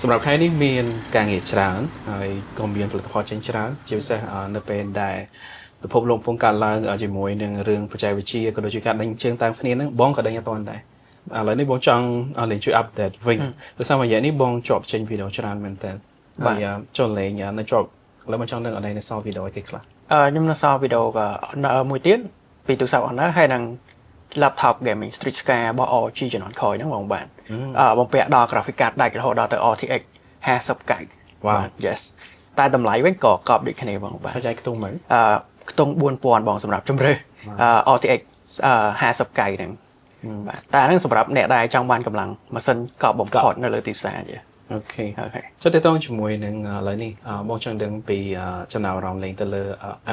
សម្រាប់ខែនេះមានការងារច្រើនហើយក៏មានផលិតផលចេញច្រើនជាពិសេសនៅពេលដែលពិភពលោកកំពុងកើនឡើងជាមួយនឹងរឿងបច្ចេកវិទ្យាក៏ដូចជាការដេញជើងតាមគ្នាហ្នឹងបងក៏ដេញអត់ទាន់ដែរឥឡូវនេះបងចង់លេងជួយ update វិញដោយសារមួយរយៈនេះបងជាប់ចេញវីដេអូច្រើនមែនតើហើយចូលលេងនៅជាប់ឥឡូវបងចង់ដឹងអត់ដែរនៅសល់វីដេអូអីគេខ្លះខ្ញុំនៅសល់វីដេអូក៏មួយទៀតពីទូរស័ព្ទអស់ណាហើយនឹង laptop gaming Street Ska របស់ ROG ជំនាន់ក្រោយហ្នឹងបងបានបំពាក់ដល់ graphic card ដាច់រហូតដល់ទៅ RTX 50 កាច់បាទ yes តែតម្លៃវិញក៏កប់ដូចគ្នាបងបាទបច្ច័យខ្ទង់ហ្មងខ្ទង់ 4000 បងសម្រាប់ជំរឿRTX 50 កាច់ហ្នឹងបាទតែហ្នឹងសម្រាប់អ្នកដែលចង់បានកម្លាំងម៉ាស៊ីនកប់បំផុតនៅលើទីផ្សារចាអូខេចុះតើតើជាមួយនឹងឥឡូវនេះបងចង់ដឹងពីចំណាប់អារម្មណ៍លេងទៅលើ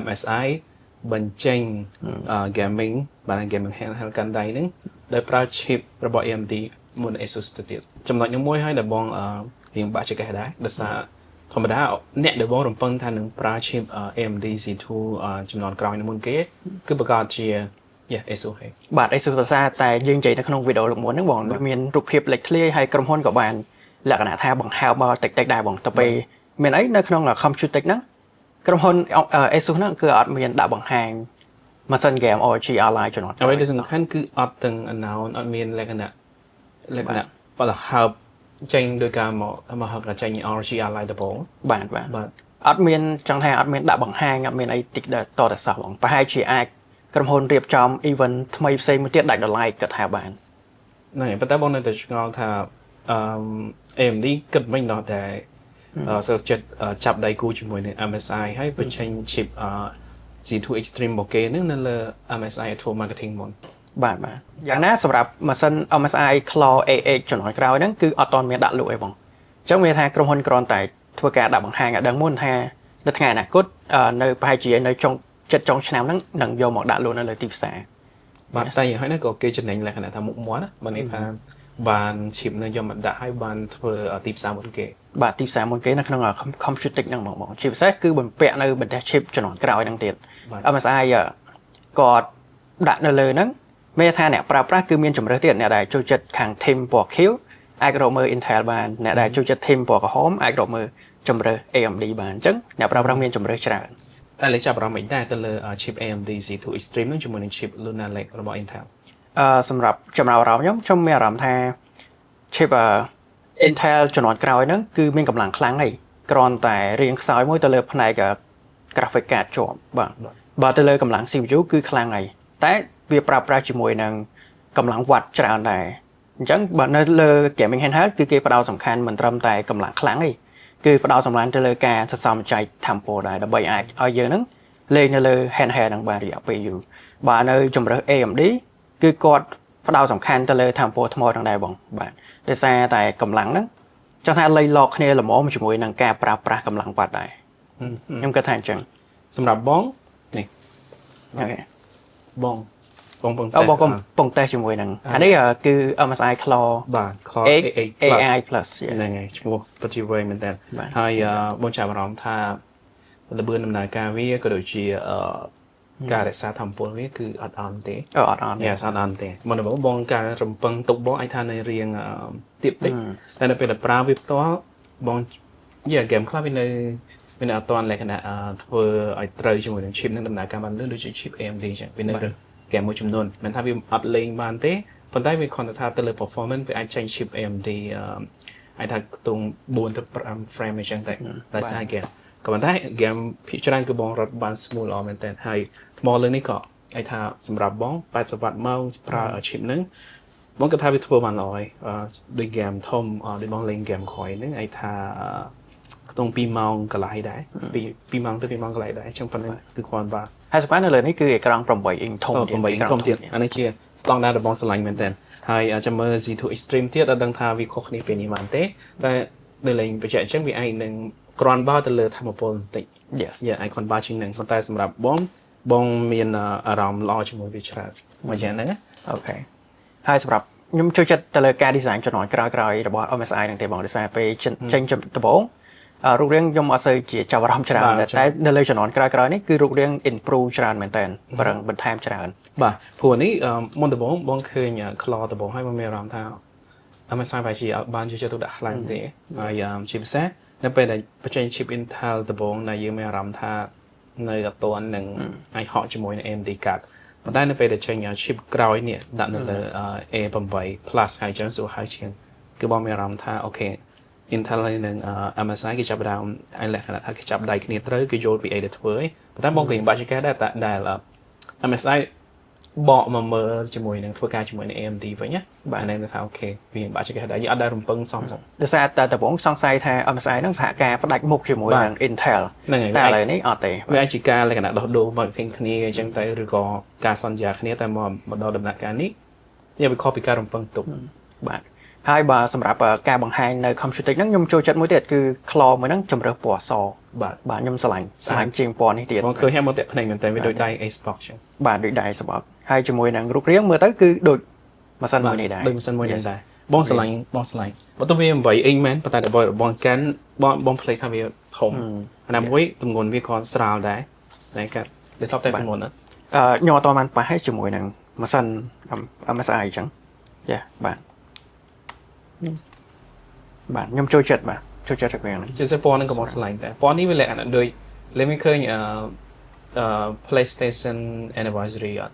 MSI បញ្ចេញ gaming បាន gaming handheld កាន់ដៃហ្នឹងដោយប្រើ chip របស់ AMD មុន Asus ទៅទៀតចំណុចនោះមួយហើយដែលបងរៀងបាក់ចកេះដែរដោយសារធម្មតាអ្នកដែលបងរំពឹងថានឹងប្រើ chip AMD Z2 ចំនួនក្រោយមុនគេគឺប្រកាសជា Asus ហើយបាទ Asus ទៅសារតែយើងនិយាយនៅក្នុងវីដេអូលោកមុនហ្នឹងបងមានរូបភាពលេចធ្លាយហើយក្រុមហ៊ុនក៏បានលក្ខណៈថាបង្ហើបមកតិចៗដែរបងទៅពេលមានអីនៅក្នុង computer ហ្នឹងក្រុមហ៊ុន Asus ហ្នឹងគឺអត់មានដាក់បង្ហាញម៉ាស៊ីន game ROG Ally ចំនួនអ្វីដែលសំខាន់គឺអត់ទាំង announce អត់មានលក្ខណៈបើហើបចេញដោយការមកហៅថាចេញ ROG Ally ទៅបងបាទអត់មានចង់ថាអត់មានដាក់បង្ហាញអត់មានអីតិចតតែសោះបងប្រហែលជាអាចក្រុមហ៊ុនរៀបចំ event ថ្មីផ្សេងមួយទៀតដាច់ដល់ like ក៏ថាបានហ្នឹងហើយប៉ុន្តែបងនៅតែឆ្ងល់ថាAMD គិតវិញដល់តែសូវចិត្តចាប់ដៃគូជាមួយនឹង MSI ហើយបញ្ចេញ chip Z2 Extreme របស់គេហ្នឹងនៅលើ MSI ធ្វើ marketing មុនបាទយ៉ាងណាសម្រាប់ម៉ាស៊ីន MSI Claw A8 ជំនាន់ក្រោយហ្នឹងគឺអត់ទាន់មានដាក់លក់អីបងអញ្ចឹងមានថាក្រុមហ៊ុនគ្រាន់តែធ្វើការដាក់បង្ហាញឲ្យដឹងមុនថានៅថ្ងៃអនាគតនៅប្រហែលជានៅចុងឆ្នាំហ្នឹងនឹងយកមកដាក់លក់នៅលើទីផ្សារបាទតែយ៉ាងហោចណាស់ក៏គេចំណេញលក្ខណៈថាមុខមាត់បើនេះថាបាន chip នឹងយកមកដាក់ឲ្យបានធ្វើទីផ្សារមុនគេបាទទីផ្សារមុនគេនៅក្នុង computer ហ្នឹងបងជាពិសេសគឺបំពាក់នៅបន្ទះ chip ជំនាន់ក្រោយហ្នឹងទៀត MSI គាត់ដាក់នៅលើហ្នឹងមានថាអ្នកប្រើប្រាស់គឺមានជំរើសទៀតអ្នកដែលចូលចិត្តខាង theme ពណ៌ខៀវអាចរកមើល Intel បានអ្នកដែលចូលចិត្ត theme ពណ៌ក្រហមអាចរកមើលជំរើស AMD បានអញ្ចឹងអ្នកប្រើប្រាស់មានជំរើសច្រើនតែលេខចាប់អារម្មណ៍មិនដែរទៅលើ chip AMD Z2 Extreme នឹងជាមួយនឹង chip Lunar Lake របស់ Intel សម្រាប់ចំណាប់អារម្មណ៍ខ្ញុំមានអារម្មណ៍ថា chip Intel ជំនាន់ក្រោយហ្នឹងគឺមានកម្លាំងខ្លាំងហើយគ្រាន់តែរៀងខ្សោយមួយទៅលើផ្នែក graphic card ជាប់បាទបើទៅលើកម្លាំង CPU គឺខ្លាំងហើយតែវាប្រើប្រាស់ជាមួយនឹងកម្លាំងវ៉ាត់ច្រើនដែរអញ្ចឹងបើនៅលើ gaming handheld គឺគេផ្ដោតសំខាន់មិនត្រឹមតែកម្លាំងខ្លាំងទេគឺផ្ដោតសំខាន់ទៅលើការសន្សំចៃ tempo ដែរដើម្បីអាចឲ្យយើងហ្នឹងលេងនៅលើ handheld ហ្នឹងបានរយៈពេលយូរបើនៅជំរើស AMD គឺគាត់ផ្ដោតសំខាន់ទៅលើ tempo ថ្មហ្នឹងដែរបងបាទដោយសារតែកម្លាំងហ្នឹងចង់ថាលៃលកគ្នាល្មមជាមួយនឹងការប្រើប្រាស់កម្លាំងវ៉ាត់ដែរខ្ញុំគិតថាអញ្ចឹងសម្រាប់បងនេះអូខេបងពងតេសជាមួយនឹងអានេះគឺ MSI Claw បាទ Claw AI Plus ហ្នឹងហើយឈ្មោះពិតជាវែងមែនតើហើយបងចាប់អារម្មណ៍ថាល្បឿនដំណើរការវាក៏ដូចជាការរក្សាធម៌ពលវាគឺអត់អន់ទេអត់អន់ទេអត់អន់ទេមុនដំបូងបងការរំពឹងទុកបងឲ្យថានៅរៀងទៀបតិចតែនៅពេលដែលប្រើវាផ្ទាល់បងហ្គេមខ្លះវានៅអត់ទាន់លក្ខណៈធ្វើឲ្យត្រូវជាមួយនឹង chip នឹងដំណើរការបានលឿនដូចជា chip AMD ចឹងវានៅហ្គេមមួយចំនួនមិនថាវាអត់លេងបានទេប៉ុន្តែវាគ្រាន់តែថាទៅលើ performance វាអាចចេញ chip AMD អាចថាខ្ទង់4ទៅ5 frame អញ្ចឹងតែដោយសារហ្គេមក៏ប៉ុន្តែហ្គេមភាគច្រើនគឺបងរត់បាន smooth ល្អមែនតើហើយថ្មលើនេះក៏អាចថាសម្រាប់បង80វ៉ាត់ម៉ោងប្រើ chip ហ្នឹងបងគាត់ថាវាធ្វើបានល្អហើយដូចហ្គេមធំដូចបងលេងហ្គេមក្រោយហ្នឹងអាចថាខ្ទង់2ម៉ោងកន្លះដែរ2ម៉ោងទៅ2ម៉ោងកន្លះដែរអញ្ចឹងប៉ុណ្ណឹងគឺគ្រាន់បាទហើយសម្រាប់នៅលើនេះគឺអេក្រង់8 inch ធំទៀត8 inch ធំទៀតអានេះជា standard របស់ស្រឡាញ់មែនតើហើយចាំមើល Z2 Extreme ទៀតអត់ដឹងថាវាខុសគ្នាពេលនេះបានទេតែនៅលេងបច្ចេកអញ្ចឹងវាអាចនឹងគ្រាន់បើទៅលើធម៌ពលបន្តិច yes អាចគ្រាន់បើជាងនឹងប៉ុន្តែសម្រាប់បងមានអារម្មណ៍ល្អជាមួយវាច្រើនមកយ៉ាងហ្នឹងអូខេហើយសម្រាប់ខ្ញុំចូលចិត្តទៅលើការ design ជំនាន់ក្រោយៗរបស់ MSI ហ្នឹងទេបងដោយសារពេលចេញដំបូងរូបរាងខ្ញុំអត់សូវជាចាប់អារម្មណ៍ច្រើនតែនៅលើជំនាន់ក្រោយៗនេះគឺរូបរាង improve ច្រើនមែនតើប្រឹងបន្ថែមច្រើនបាទព្រោះនេះមុនដំបូងបងឃើញ Claw ដំបូងហើយបងមានអារម្មណ៍ថា MSI វាជាបានយកទៅដាក់ខ្លាំងទេហើយជាពិសេសនៅពេលដែលបញ្ចេញ chip Intel ដំបូងដែលយើងមានអារម្មណ៍ថានៅអត់ទាន់នឹងអាចហកជាមួយនឹង AMD កាត់ប៉ុន្តែនៅពេលដែលចេញ chip ក្រោយនេះដាក់នៅលើ A8 Plus ហើយចឹងសួរហើយជាងគឺបងមានអារម្មណ៍ថាអូខេ Intel ហើយនឹង MSI គេចាប់ដើមឲ្យលក្ខណៈថាគេចាប់ដៃគ្នាត្រូវគេយល់ពីអីដែលធ្វើប៉ុន្តែបងក៏បាច់ជាកែដែល MSI បកមកមើលជាមួយនឹងធ្វើការជាមួយនឹង AMD វិញណាបាទហ្នឹងថាអូខេវាបាក់ជាកែដែរយើងអត់ដែលរំពឹងសំដោយសារតែដំបូងសង្ស័យថា MSI ហ្នឹងសហការផ្ដាច់មុខជាមួយនឹង Intel តែឥឡូវនេះអត់ទេវាអាចជាការលក្ខណៈដោះដូរ marketing គ្នាអញ្ចឹងទៅឬក៏ការសន្យាគ្នាតែមកដល់ដំណាក់កាលនេះយើងវិខពីការរំពឹងទុកបាទហើយបើសម្រាប់ការបង្ហាញនៅ computing ហ្នឹងខ្ញុំចូលចិត្តមួយទៀតគឺ claw មួយហ្នឹងជំរើសពណ៌អសបាទខ្ញុំស្រឡាញ់ជាងពណ៌នេះទៀតបងឃើញហើយមកតែភ្នែកមែនតើវាដូចដៃ Xbox ចឹងបាទដូចដៃ Xbox ហើយជាមួយនឹងរូបរាងមើលទៅគឺដូចម៉ាស៊ីនមួយនេះដែរដូចម៉ាស៊ីនមួយនេះដែរបងស្រឡាញ់បើទៅវា8 inch មែនប៉ុន្តែដល់បងកាន់បង play ថាវាធំអាណាមួយទម្ងន់វាក៏ស្រាលដែរតែកាត់វាធ្លាប់តែទម្ងន់ខ្ញុំអត់តបានប៉ះឲ្យជាមួយនឹងម៉ាស៊ីន MSI អញ្ចឹងយ៉ាបាទខ្ញុំចូលចិត្តបាទចូលចិត្តរឿងហ្នឹងជាពណ៌ហ្នឹងក៏មកស្រឡាញ់ដែរពណ៌នេះវាលក្ខណៈដូចលេមិនឃើញPlayStation Anniversary អត់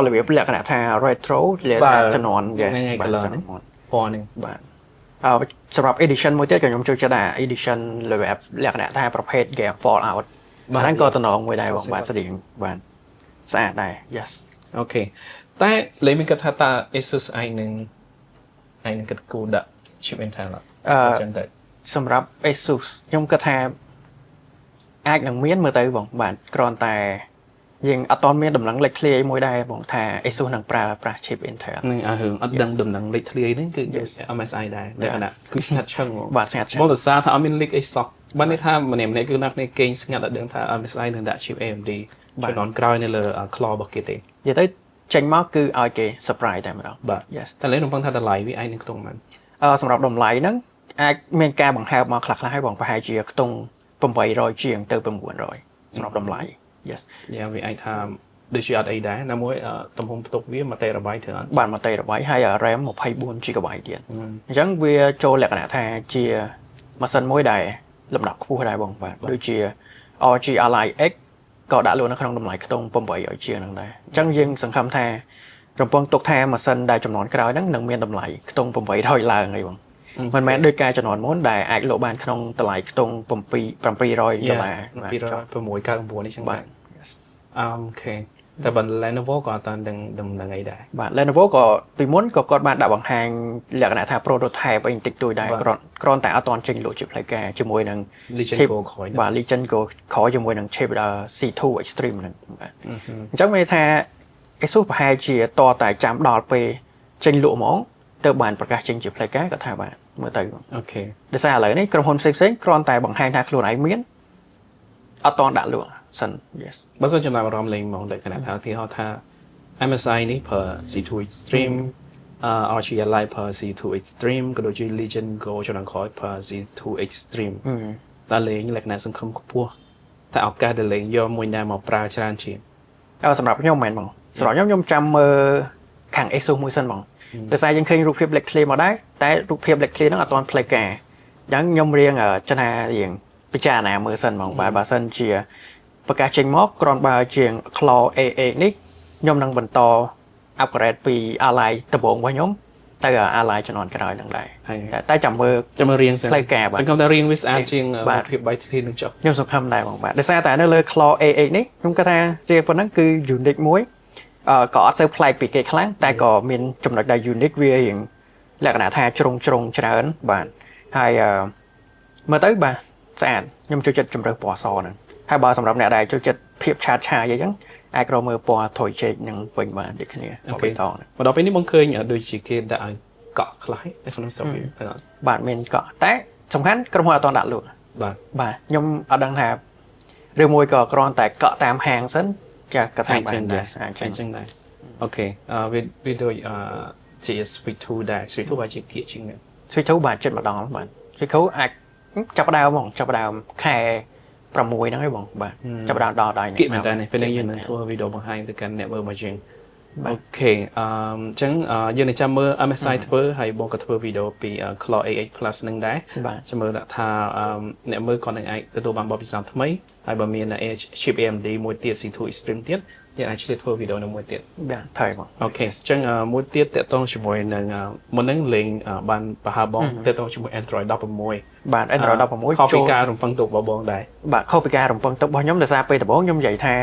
របៀបលក្ខណៈថា retro លក្ខណៈជំនាន់បាទ color ហ្នឹងពណ៌ហ្នឹងបាទសម្រាប់ edition មួយទៀតក៏ខ្ញុំចូលចិត្តដែរ edition លក្ខណៈថាប្រភេទ game Fallout បាទហ្នឹងក៏តំណងមួយដែរបងបាទស្តៀងបាទស្អាតដែរ yes អូខេតែលេមិនគិតថាតើ Asus ឯងនឹងគិតគូដាក់ chip Intel ចឹងទៅសម្រាប់ Asus ខ្ញុំគិតថាអាចនឹងមានមើលទៅបងបាទគ្រាន់តែយើងអត់ទាន់មានដំណឹងលេចធ្លាយមួយដែរបងថា Asus នឹងប្រើប្រាស់ chip Intel នឹងរឿងអត់ដឹងដំណឹងលេចធ្លាយហ្នឹងគឺ MSI ដែរលក្ខណៈគឺស្ងាត់ឈឹងបាទស្ងាត់ឈឹងបងទៅសារថាអត់មានលេខអីសោះបានន័យថាម្នាក់គឺអ្នកគ្នាគេងស្ងាត់អត់ដឹងថា MSI នឹងដាក់ chip AMD ជំនាន់ក្រោយនៅលើ claw របស់គេទេនិយាយទៅចេញមកគឺឲ្យគេ surprise តែម្ដងបាទ yes តែលេខ្ញុំពងថាតម្លៃវាឯងនឹងខ្ទង់ប៉ុន្មានសម្រាប់តម្លៃហ្នឹងអាចមានការបង្ហើបមកខ្លះៗហើយបងប្រហែលជាខ្ទង់800ជាងទៅ900សម្រាប់តម្លៃ yes យ៉ាវាអាចថាដូចជាអត់អីដែរណាមួយទំហំផ្ទុកវា1 TB ត្រូវអត់បាទ1 TB ហើយ RAM 24 GB ទៀតអញ្ចឹងវាចូលលក្ខណៈថាជាម៉ាស៊ីនមួយដែលលំដាប់ខ្ពស់ដែរបងបាទដូចជា ROG Ally X ក៏ដាក់លក់នៅក្នុងតម្លៃខ្ទង់800ជាងហ្នឹងដែរអញ្ចឹងយើងសង្ឃឹមថារំពឹងទុកថាម៉ាស៊ីនដែលចំនួនក្រោយហ្នឹងនឹងមានតម្លៃខ្ទង់800ឡើងហើយបងមិនមែនដូចការចំនួនមុនដែលអាចលក់បានក្នុងតម្លៃខ្ទង់700 $700 699នេះចឹងបាទអូខេតែបើ Lenovo ក៏អត់តានដឹងអីដែរបាទ Lenovo ក៏ពីមុនក៏គាត់បានដាក់បង្ហាញលក្ខណៈថា prototype អីតិចតួចដែរគ្រាន់តែអត់តាន់ចេញលក់ជាផ្លូវការជាមួយនឹង Legend Go ក្រោយបាទ Legend Go ក្រោយជាមួយនឹង chip C2 Extreme ហ្នឹងបាទអញ្ចឹងមានថា Asus ប្រហែលជាតតែចាំដល់ពេលចេញលក់ហ្មងទៅបានប្រកាសចេញជាផ្លូវការក៏ថាបាទមើលទៅអូខេដោយសារឥឡូវនេះក្រុមហ៊ុនផ្សេងៗគ្រាន់តែបង្ហាញថាខ្លួនឯងមានអត់តន់ដាក់លក់សិន yes បើសិនចំណាប់អារម្មណ៍លេងហ្មងតែគណៈថាទីហៅថា MSI នេះប្រើ C2 Extreme ROG Ally ប្រើ C2 Extreme ក៏ដូចជា Legend Go ចំណាំក្រោយប្រើ C2 Extreme តែលេងលក្ខណៈសង្ឃឹមខ្ពស់តែឱកាសដែលលេងយកមួយណាមកប្រើច្រើនជាងសម្រាប់ខ្ញុំមែនបងសម្រាប់ខ្ញុំចាំមើលខាង Asus មួយសិនបងដោយសារយើងឃើញរូបភាព Black Clay មកដែរតែរូបភាព Black Clay ហ្នឹងអត់ទាន់ផ្លេចការអញ្ចឹងខ្ញុំរៀងចំណារៀងពិចារណាមើលសិនបងបាទបើសិនជាប្រកាសចេញមកគ្រាន់បើជាង Claw AA នេះខ្ញុំនឹងបន្ត upgrade ពី Ally ដំបូងរបស់ខ្ញុំទៅ Ally ជំនាន់ក្រោយនឹងដែរតែចាំមើលរៀងសិនផ្លូវការបាទសង្ឃឹមថារៀងវាស្អាតជាងភាព Byte នឹងចុះខ្ញុំសង្ឃឹមដែរបងបាទដោយសារតែនៅលើ Claw AA នេះខ្ញុំគិតថារៀងប៉ុណ្ណឹងគឺ unique មួយក៏អត់សូវប្លែកពីគេខ្លាំងតែក៏មានចំណុចដែល unique វារៀងលក្ខណៈថាជ្រុងច្រើនបាទហើយមើលទៅបាទស្អាតខ្ញុំចូលចិត្តជម្រើសពណ៌អសហ្នឹងហើយបើសម្រាប់អ្នកដែលចូលចិត្តភាពឆាតឆាយអញ្ចឹងអាចរកមើលពណ៌ថយជែកនឹងវិញបានដូចគ្នាបបៃតងមកដល់ពេលនេះបងឃើញដូចជាគេដាក់ឲ្យកក់ខ្លះនៅក្នុង software ទៅបាទមានកក់តែសំខាន់ក្រុមហ៊ុនអត់ទាន់ដាក់លក់បាទខ្ញុំអត់ដឹងថាឬមួយក៏គ្រាន់តែកក់តាមហាងសិនចាក៏ថាបានដែរអញ្ចឹងដែរអូខេវាដូចជា Switch 2ដែរ Switch 2 ជាគៀកជាង Switch 2បាទចិត្តម្ដងបាទ Switch 2អាចចាប់ដើមខែ6ហ្នឹងហើយបងបាទចាប់ដើមដល់ដៃគៀកមែនតើនេះពេលនេះយើងនឹងធ្វើវីដេអូបង្ហាញទៅកាន់អ្នកមើលមកជាង អូខេចឹងយើងនឹងចាំមើល MSI ធ្វើហើយបងក៏ធ្វើវីដេអូពី Claw AX Plus នឹងដែរចាំមើលថាអ្នកមើលគាត់នឹងអាចទទួលបានបទពិសោធន៍ថ្មីហើយបើមាន chip AMD មួយទៀត C2 Extreme ទៀតយើងអាចឆ្លៀតធ្វើវីដេអូនឹងមួយទៀតបាទត្រូវបងអូខេចឹងមួយទៀតតកតងជាមួយនឹងមុនហ្នឹងលេងបានប្រហែលបងតកតងជាមួយ Android 16បាទ Android 16ខុសពីការរំពឹងទុករបស់បងដែរបាទខុសពីការរំពឹងទុករបស់ខ្ញុំដោយសារពេលដំបូងខ្ញុំនិយាយថា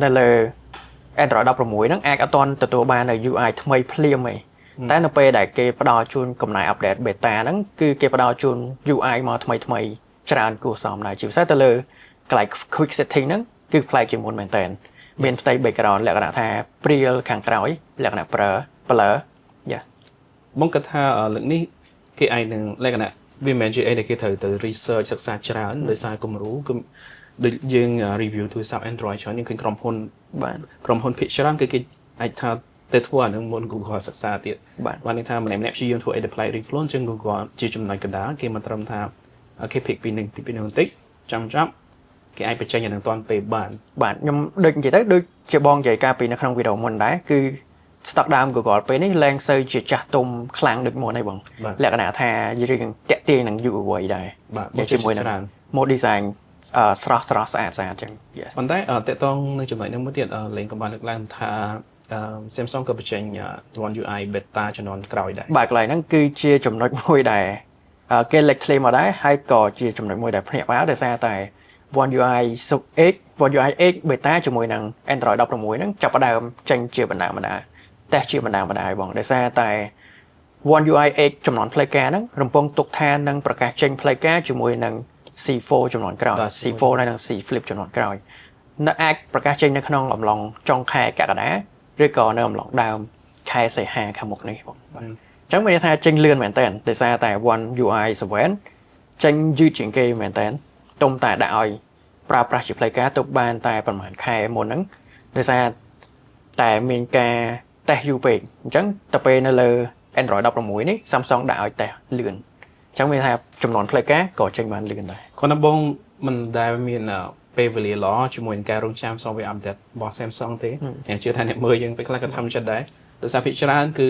នៅលើ Android 16ហ្នឹងអាចអត់ទាន់ទទួលបាននៅ UI ថ្មីភ្លាមទេតែនៅពេលដែលគេផ្ដល់ជូនកំណែ update beta ហ្នឹងគឺគេផ្ដល់ជូន UI មកថ្មីច្រើនគួរសមដែរជាពិសេសទៅលើកន្លែង quick setting ហ្នឹងគឺប្លែកជាងមុនមែនតើមានផ្ទៃ background លក្ខណៈថាព្រាលខាងក្រោយលក្ខណៈblur យ៉ាបងគិតថាលើកនេះគេអាចនឹងលក្ខណៈវាមិនមែនជាអីដែលគេត្រូវទៅ research សិក្សាច្រើនដោយសារគំរូគឺដូចយើង review ទូរស័ព្ទ Android ច្រើនយើងឃើញក្រុមហ៊ុនភាគច្រើនគឺគេអាចថាទៅធ្វើអានឹងមុន Google សិក្សាទៀតបានន័យថាម្នាក់ព្យាយាមធ្វើអីដែលប្លែក influence ជាង Google ជាចំណុចកណ្ដាលគេមិនត្រឹមថាគេ pick ពីនឹងទីពីនឹងបន្តិចចាំគេអាចបញ្ចេញអានឹងតាន់ពេលបានខ្ញុំដូចនិយាយទៅដូចជាបងនិយាយការពីនៅក្នុងវីដេអូមុនដែរគឺ stock ដើម Google ពេលនេះឡើងសូវជាចាស់ទុំខ្លាំងដូចមុនហើយបងលក្ខណៈថាយើងតាក់ទាញនឹងយុវវ័យដែរជាមួយនឹង mode design ស្រស់ស្អាតចឹងប៉ុន្តែតកតងនៅចំណុចនេះមួយទៀតលេងក៏បានលើកឡើងថា Samsung ក៏បញ្ចេញ One UI beta ជំនាន់ក្រោយដែរបាទកន្លែងហ្នឹងគឺជាចំណុចមួយដែលគេលេចធ្លេមកដែរហើយក៏ជាចំណុចមួយដែលភ្ញាក់ផ្អើលដោយសារតែ One UI Sub X One UI X beta ជាមួយនឹង Android 16ហ្នឹងចាប់ផ្ដើមចេញជាបណ្ដាតែជាបណ្ដាបងដោយសារតែ One UI X ចំនួនផ្លូវការហ្នឹងរំពងទុកថានឹងប្រកាសចេញផ្លូវការជាមួយនឹង C4 ចំនួនក្រោយ C4 និង C Flip ចំនួនក្រោយនៅអាចប្រកាសចេញនៅក្នុងអំឡុងចុងខែកក្កដាឬក៏នៅអំឡុងដើមខែសីហាខាងមុខនេះបងអញ្ចឹងមានន័យថាចេញលឿនមែនតើដោយសារតែ One UI 7ចេញយឺតជាងគេមែនតើទុំតែដាក់ឲ្យប្រើប្រាស់ជាផ្លូវការទុកបានតែប្រហែលខែមុនហ្នឹងដោយសារតែមានការតេស្តយូរពេកអញ្ចឹងទៅពេលនៅលើ Android 16នេះ Samsung ដាក់ឲ្យតេស្តលឿនអញ្ចឹងមានថាចំនួនផ្លូវការក៏ចេញបានលឿនដែរគាត់នៅបងមិនដែលមានពេលវេលាល្អជាមួយនឹងការរងចាំ software update របស់ Samsung ទេខ្ញុំជឿថាអ្នកមើលយើងពេលខ្លះក៏ធ្វើចិត្តដែរដោយសារភាគច្រើនគឺ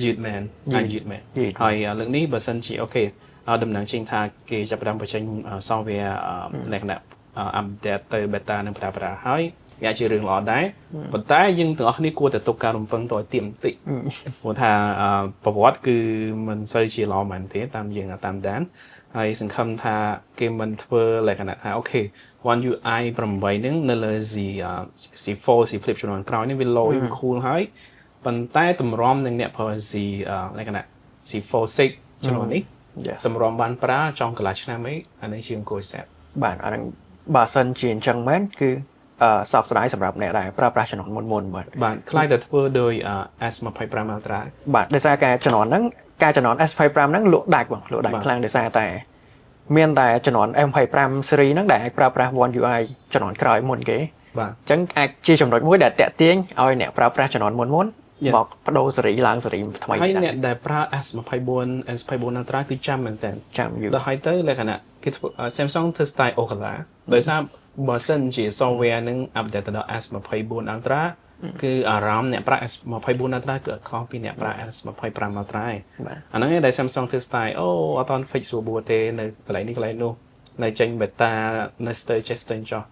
យឺតមែនហើយលើកនេះបើសិនជាអូខេដំណឹងចេញថាគេចាប់ផ្ដើមបញ្ចេញ software លក្ខណៈ update ទៅ beta នឹងប្រើប្រាស់ហើយវាជារឿងល្អដែរប៉ុន្តែយើងទាំងអស់គ្នាគួរតែទុកការរំពឹងទៅឲ្យទៀមបន្តិចព្រោះថាប្រវត្តិគឺមិនសូវជាល្អមែនទេតាមយើងតាមដានហើយសង្ឃឹមថាគេមិនធ្វើលក្ខណៈថាអូខេ One UI 8ហ្នឹងនៅលើ C4 C Flip ជំនាន់ក្រោយនេះវា low វា cool ហើយប៉ុន្តែតម្រាំនឹងអ្នកប្រើ C លក្ខណៈ C4 6ជំនាន់នេះតម្រាំបានប្រើចង់កន្លះឆ្នាំអីអានេះជាអង្គុយសេតបាទអានឹងបើសិនជាអញ្ចឹងមែនគឺសោកស្ដាយសម្រាប់អ្នកដែលប្រើប្រាស់ជំនាន់មុនបាទខ្លាយតែធ្វើដោយ S25 Ultra បាទដោយសារការជំនាន់ហ្នឹងការជំនាន់ S25 ហ្នឹងលក់ដាច់ខ្លាំងដោយសារតែមានតែជំនាន់ M25 series ហ្នឹងដែលអាចប្រើប្រាស់ One UI ជំនាន់ក្រោយមុនគេបាទអញ្ចឹងអាចជាចំណុចមួយដែលតាក់ទាញឲ្យអ្នកប្រើប្រាស់ជំនាន់មុនមកបដូរសេរីឡើងសេរីថ្មីហើយអ្នកដែលប្រើ S24 Ultra គឺចាំមែនតើចាំយូរដល់ហើយទៅលក្ខណៈគេ Samsung ធ្វើ style Okala ដោយសារបើសិនជា software នឹង update ទៅដល់ S24 Ultra គឺអារម្មណ៍អ្នកប្រើ S24 Ultra គឺខុសពីអ្នកប្រើ S25 Ultra ឯងអាហ្នឹងឯងដែល Samsung ធ្វើ style អូអត់តន់ fix ស្រួលបួទេនៅកន្លែងនេះកន្លែងនោះនៅចេញ beta នៅ Chester ចុះ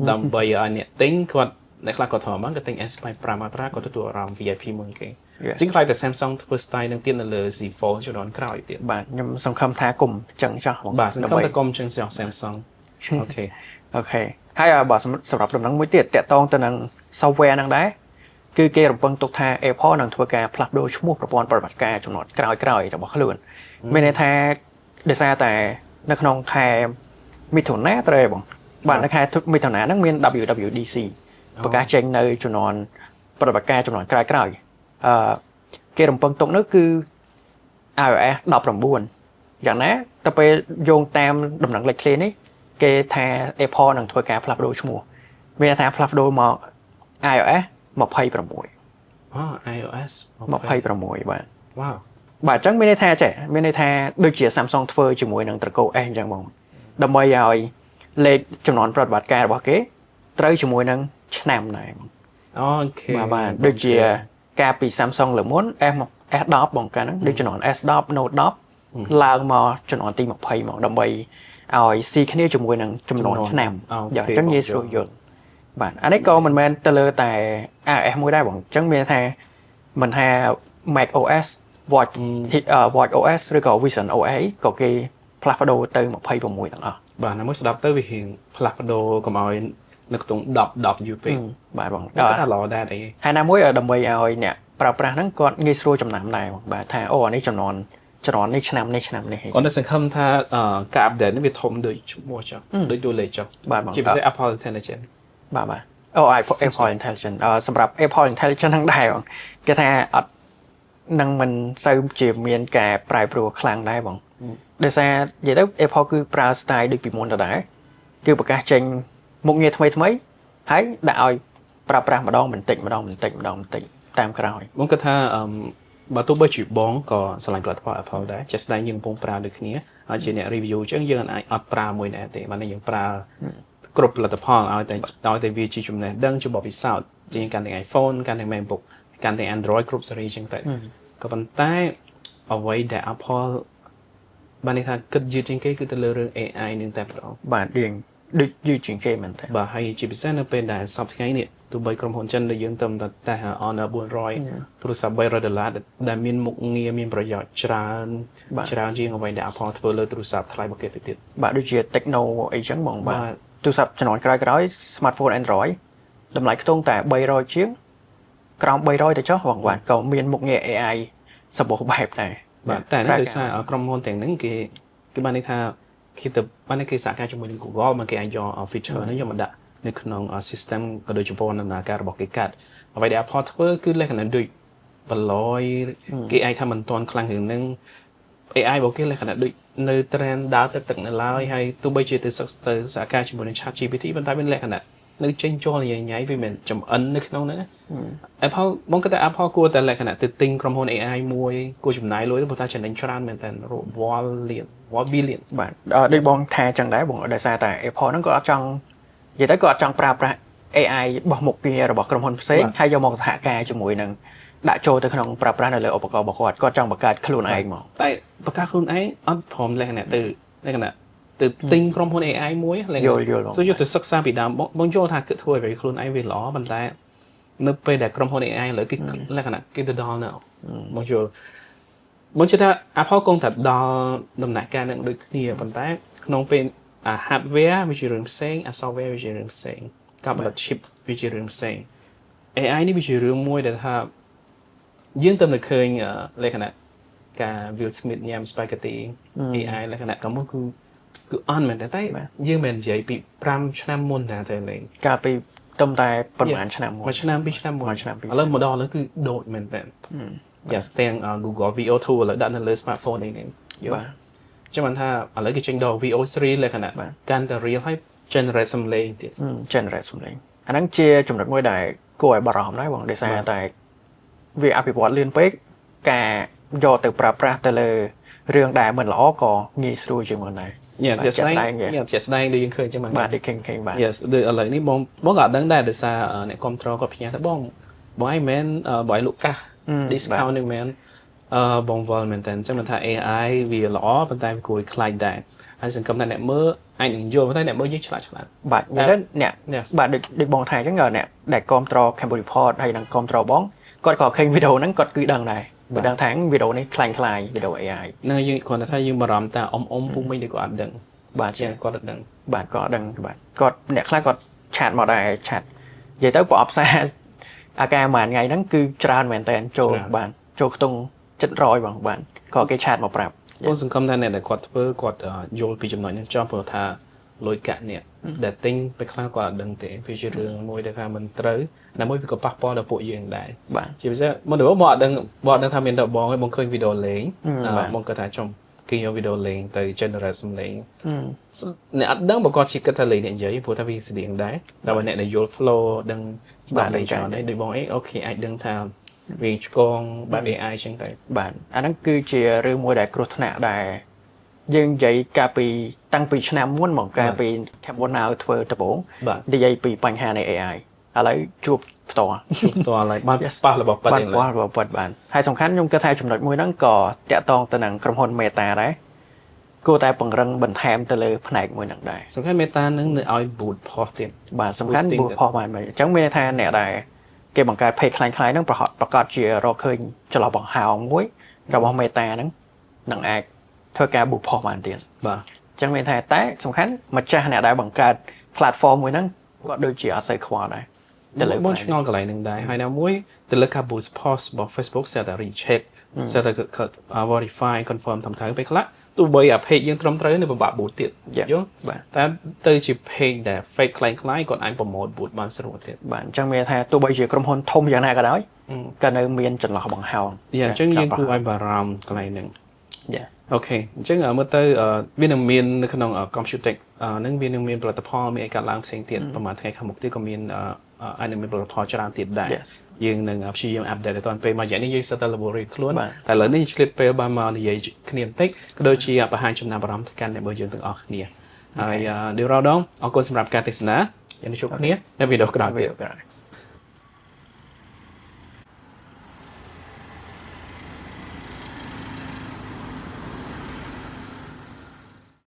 ដើម្បីឲ្យអ្នកទិញគាត់អ្នកខ្លះគាត់ធំហ្នឹងគាត់ទិញ S25 Ultra គាត់ទទួលអារម្មណ៍ VIP មុនគេជាងខ្លាយតែ Samsung ធ្វើ style នឹងទៀតនៅលើ C4 ជំនាន់ក្រោយទៀតបាទខ្ញុំសង្ឃឹមថាគុំចឹងចោះបាទសង្ឃឹមថាគុំចឹងចោះ Samsung អូខេហើយបើសម្រាប់ដំណឹងមួយទៀតតាក់ទងទៅនឹង software ហ្នឹងដែរគឺគេរំពឹងទុកថា Apple នឹងធ្វើការផ្លាស់ប្ដូរឈ្មោះប្រព័ន្ធប្រតិបត្តិការចំនួនក្រោយរបស់ខ្លួនមានន័យថាដោយសារតែនៅក្នុងខែមិថុនាត្រូវបងបាទនៅខែមិថុនាហ្នឹងមាន WWDC ប្រកាសចេញនៅចំនួនប្រតិបត្តិការចំនួនក្រោយគេរំពឹងទុកនោះគឺ iOS 19យ៉ាងណាទៅពេលយោងតាមដំណឹងលេចធ្លានេះគេថា Apple នឹងធ្វើការផ្លាស់ប្ដូរឈ្មោះមានថាផ្លាស់ប្ដូរមក iOS 26iOS 26បាទ wow បាទអញ្ចឹងមានន័យថាដូចជា Samsung ធ្វើជាមួយនឹងត្រកូល S អញ្ចឹងបងដើម្បីឲ្យលេខចំនួនប្រតិបត្តិការរបស់គេត្រូវជាមួយនឹងឆ្នាំដែរបង OK បាទដូចជាការពី Samsung លើមុន S10 បងកាលហ្នឹងដូចជំនាន់ S10 Note 10ឡើងមកជំនាន់ទី20មកដើម្បីឲ្យស៊ីគ្នាជាមួយនឹងចំនួនឆ្នាំយ៉ាងអញ្ចឹងងាយស្រួលយល់បាទអានេះក៏មិនមែនទៅលើតែ iOS មួយដែរបងអញ្ចឹងមានថាមិនថា Mac OS Watch OS ឬក៏ Vision OS ក៏គេផ្លាស់ប្ដូរទៅ26ទាំងអស់បាទណាមួយស្ដាប់ទៅវារៀងផ្លាស់ប្ដូរកុំឲ្យនៅក្នុង10យូរពេកបាទបងតែល្អដែរអីហើយណាមួយដើម្បីឲ្យអ្នកប្រើប្រាស់ហ្នឹងគាត់ងាយស្រួលចំណាំដែរបងបាទថាអូអានេះចំនួននេះឆ្នាំនេះគាត់នៅសង្ឃឹមថាការអាប់ដេតនេះវាធំដូចឈ្មោះចុះដូចទូលេខចុះជាពិសេស Apple Intelligence បាទអូ Apple Intelligence សម្រាប់ Apple Intelligence ហ្នឹងដែរបងគេថាអត់នឹងមិនសូវជាមានការប្រែប្រួលខ្លាំងដែរបងដោយសារនិយាយទៅ Apple គឺប្រើ style ដូចពីមុនដដែលគឺប្រកាសចេញមុខងារថ្មីហើយដាក់ឲ្យប្រើប្រាស់ម្ដងបន្តិចតាមក្រោយបងគាត់ថាបើទោះបីជាបងក៏ឆ្លាញ់ផលិតផល Apple ដែរជាក់ស្ដែងយើងកំពុងប្រើដូចគ្នាហើយជាអ្នក review អញ្ចឹងយើងអាចអត់ប្រើមួយដែរទេបានយើងប្រើគ្រប់ផលិតផលឲ្យតែវាជាចំណេះដឹងជាបបពិសោធន៍ជាងកាន់ទាំង iPhone កាន់ទាំង MacBook កាន់ទាំង Android គ្រប់ series អញ្ចឹងទៅក៏ប៉ុន្តែអ្វីដែល Apple បានន័យថាគិតយឺតជាងគេគឺទៅលើរឿង AI នឹងតែម្ដងបាទយើងដូចយឺតជាងគេមែនទេបាទហើយជាពិសេសនៅពេលដែលសប្តាហ៍ថ្ងៃនេះទោះបីក្រុមហ៊ុនចិនដែលយើងទៅតែ Honor 400ទូរស័ព្ទ$300ដែលមានមុខងារមានប្រយោជន៍ច្រើនជាងអ្វីដែល Apple ធ្វើលើទូរស័ព្ទថ្លៃរបស់គេទៅទៀតបាទដូចជា Techno អីចឹងបងបាទទូរស័ព្ទជំនាន់ក្រោយ smartphone Android តម្លៃខ្ទង់តែ300ជាងក្រោម300ទៅចុះបងបាទក៏មានមុខងារ AI សម្បូរបែបដែរបាទតែនេះដោយសារក្រុមហ៊ុនទាំងហ្នឹងគេបានន័យថាគេទៅបានគេសហការជាមួយនឹង Google មកគេអាចយក feature ហ្នឹងយកមកដាក់នៅក្នុង system ក៏ដូចជាពន្ធនាការរបស់គេកាត់អ្វីដែល Apple ធ្វើគឺលក្ខណៈដូចបន្លយគេអាចថាមិនទាន់ខ្លាំងរឿងហ្នឹង AI របស់គេលក្ខណៈដូចនៅ trend ដើរទឹកនៅឡើយហើយទោះបីជាទៅសហការជាមួយនឹង ChatGPT ប៉ុន្តែមានលក្ខណៈនៅចេញចូលញ៉ៃវាមិនចំអិននៅក្នុងហ្នឹង Apple បងគាត់ថា Apple គួរតែលក្ខណៈទៅទិញក្រុមហ៊ុន AI មួយគួរចំណាយលុយទៅព្រោះថាចំណេញច្រើនមែនតើវ៉ាល់ billion បាទដូចបងថាចឹងដែរបងដោយសារតែ Apple ហ្នឹងក៏អត់ចង់និយាយទៅក៏អត់ចង់ប្រើប្រាស់ AI របស់មុខងាររបស់ក្រុមហ៊ុនផ្សេងហើយយកមកសហការជាមួយនឹងដាក់ចូលទៅក្នុងប្រើប្រាស់នៅលើឧបករណ៍របស់គាត់ចង់បង្កើតខ្លួនឯងមកតែបង្កើតខ្លួនឯងអត់ព្រមលក្ខណៈទៅទិញក្រុមហ៊ុន AI មួយយល់សូយកទៅសិក្សាពីដើមបងយល់ថាគឺធ្វើឲ្យខ្លួនឯងវាល្អប៉ុន្តែនៅពេលដែលក្រុមហ៊ុន AI លើគេលក្ខណៈគេទៅដល់នៅបងយល់មកជឿថា Apple គង់តែដល់ដំណាក់កាលនឹងដូចគ្នាប៉ុន្តែក្នុងពេលhardware វាជារឿងផ្សេងsoftware វាជារឿងផ្សេងការផលិត chip វាជារឿងផ្សេង AI នេះវាជារឿងមួយដែលថាយើងទៅឃើញលក្ខណៈការ Will Smith ញ៉ាំ spaghetti AI លក្ខណៈក៏មកគឺអន់មែនតែយើងមិននិយាយពី5ឆ្នាំមុនណាទៅលេងកាលពីទុំតែប្រហែលឆ្នាំ1ឆ្នាំ2ឆ្នាំមុនឥឡូវមកដល់ឥឡូវគឺដូចមែនតើយ៉ាស្ទាំង Google VO2 ឥឡូវដាក់នៅលើ smartphone នេះយល់ចាំមិនថាឥឡូវគេចេញដល់ VO3 លក្ខណៈកាន់តែ real ហើយ generate សំឡេងទៀត generate សំឡេងអាហ្នឹងជាចំណុចមួយដែលគួរឲ្យបារម្ភដែរបងដោយសារតែវាអភិវឌ្ឍលឿនពេកការយកទៅប្រើប្រាស់ទៅលើរឿងដែលមិនល្អក៏ងាយស្រួលជាងមុនដែរជាស្ដែងដូចយើងឃើញចឹងបាទដូចឃើញបាទ Yes ដូចឥឡូវនេះបងក៏អត់ដឹងដែរដោយសារអ្នកគ្រប់គ្រងគាត់ផ្ញើទៅបងឯងមិនបងឯងលក់កាស discount នឹងមែនបងវល់មែនតើចឹងមិនថា AI វាល្អប៉ុន្តែវាគួរឲ្យខ្លាចដែរហើយសង្ឃឹមថាអ្នកមើលអាចនឹងយល់ប៉ុន្តែអ្នកមើលយើងឆ្លាតបាទអ្នកបាទដូចបងថាចឹងអ្នកដែលគ្រប់គ្រង Cambodia Report ហើយនឹងគ្រប់គ្រងបងគាត់ក៏ឃើញវីដេអូហ្នឹងគាត់គឺដឹងដែរបើដឹងថាវីដេអូនេះខ្លាញ់វីដេអូ AI ហ្នឹងយើងគ្រាន់តែថាយើងបារម្ភតែពុំមិញដែលគាត់អត់ដឹងបាទជាគាត់អត់ដឹងបាទគាត់អត់ដឹងបាទគាត់អ្នកខ្លះគាត់ឆាតមកដែរឆាតនិយាយទៅប្រអប់សារអាការមួយថ្ងៃហ្នឹងគឺច្រើនមែនតើចូលខ្ទង់700បងបាទក៏គេឆាតមកប្រាប់បងសង្ឃឹមថាអ្នកដែលគាត់ធ្វើគាត់យល់ពីចំណុចនេះចោះព្រោះថាលុយកាក់នេះដែលទិញពេលខ្លះគាត់អត់ដឹងទេវាជារឿងមួយដែលថាមិនត្រូវតែមួយវាក៏ប៉ះពាល់ដល់ពួកយើងដែរជាពិសេសមកដល់បងអត់ដឹងថាមានតែបងឃើញវីដេអូលេងបងគាត់ថាចំគេយកវីដេអូលេងទៅ generate សំឡេងអ្នកអត់ដឹងបើគាត់ជិះគិតថាលេងអ្នកនិយាយព្រោះថាវាស្តៀងដែរតែបើអ្នកដែលយល់ flow ដឹងស្ដាប់លេងច្រើនដែរដូចបងអូខេអាចដឹងថាវាឆ្កងបែប AI ចឹងទៅបាទអាហ្នឹងគឺជារឿងមួយដែលគ្រោះថ្នាក់ដែរយើងនិយាយកាលពីតាំងពីឆ្នាំមុនមកកាលពី Cambodia ធ្វើដំបូងនិយាយពីបញ្ហានៃ AI ឥឡូវជួបផ្ទាល់ ជួបផ្ទាល់ហើយបានប៉ះរបស់ប៉ាត់ បាន ទេ ប៉ះរបស់ប៉ាត់បានហើយសំខាន់ខ្ញុំគិតថាចំណុចមួយហ្នឹងក៏តាក់ទងទៅនឹងក្រុមហ៊ុន Meta ដែរគួរតែពង្រឹងបន្ថែមទៅលើផ្នែកមួយហ្នឹងដែរ សំខាន់មេតានឹងនៅឲ្យ boot post ទៀត បាទសំខាន់ boost post បានអញ្ចឹងមានន័យថាអ្នកដែលគេបង្កើត page ខ្លាំងៗហ្នឹងប្រកាសជារកឃើញចន្លោះបង្ហោងមួយរបស់ Meta ហ្នឹងនឹងអាចធ្វើការ boost post បានទៀត បាទ អញ្ចឹងមានថាតែសំខាន់ម្ចាស់អ្នកដែលបង្កើត platform មួយហ្នឹងគាត់ដូចជាអត់សូវខ្វល់ដែរទៅលើ បងឆ្ងល់កន្លែងនឹងដែរហើយណាមួយទៅលើការ boost post របស់ Facebook sẽតែ recheck sẽតែ verify confirm តាមទៅពេលខ្លះទោះបីអា page យើងត្រឹមត្រូវនៅពិបាក boot ទៀតយល់តែទៅជា page ដែល fake ខ្លាំងៗគាត់អាច promote boot បានស្រួលទៀត បាទអញ្ចឹងមានថាទោះបីជាក្រុមហ៊ុនធំយ៉ាងណាក៏ដោយក៏នៅមានចន្លោះបង្ហោង អញ្ចឹងយើងគួរឲ្យបារម្ភកន្លែងហ្នឹង យ៉ា អូខេអញ្ចឹងមើលទៅវានឹងមាននៅក្នុង computer ហ្នឹងវានឹងមានផលិតផលមានឲ្យកាត់ឡើងផ្សេងទៀតប្រហែលថ្ងៃខាងមុខទៀតក៏មានអាចនឹងមានផលិតផលច្រើនទៀតដែរយើងនឹងព្យាយាម update ឲ្យតាន់ពេលមួយរយៈនេះយើងសិតតែ laboratory ខ្លួនតែឥឡូវនេះឆ្លៀតពេលបានមកនិយាយគ្នាបន្តិចក៏ដូចជាបង្ហាញចំណាប់អារម្មណ៍ទៅកាន់អ្នកមើលយើងទាំងអស់គ្នាហើយឌីរ៉ោដងអរគុណសម្រាប់ការទស្សនាយើងជួបគ្នានៅវីដេអូក្រោយទៀត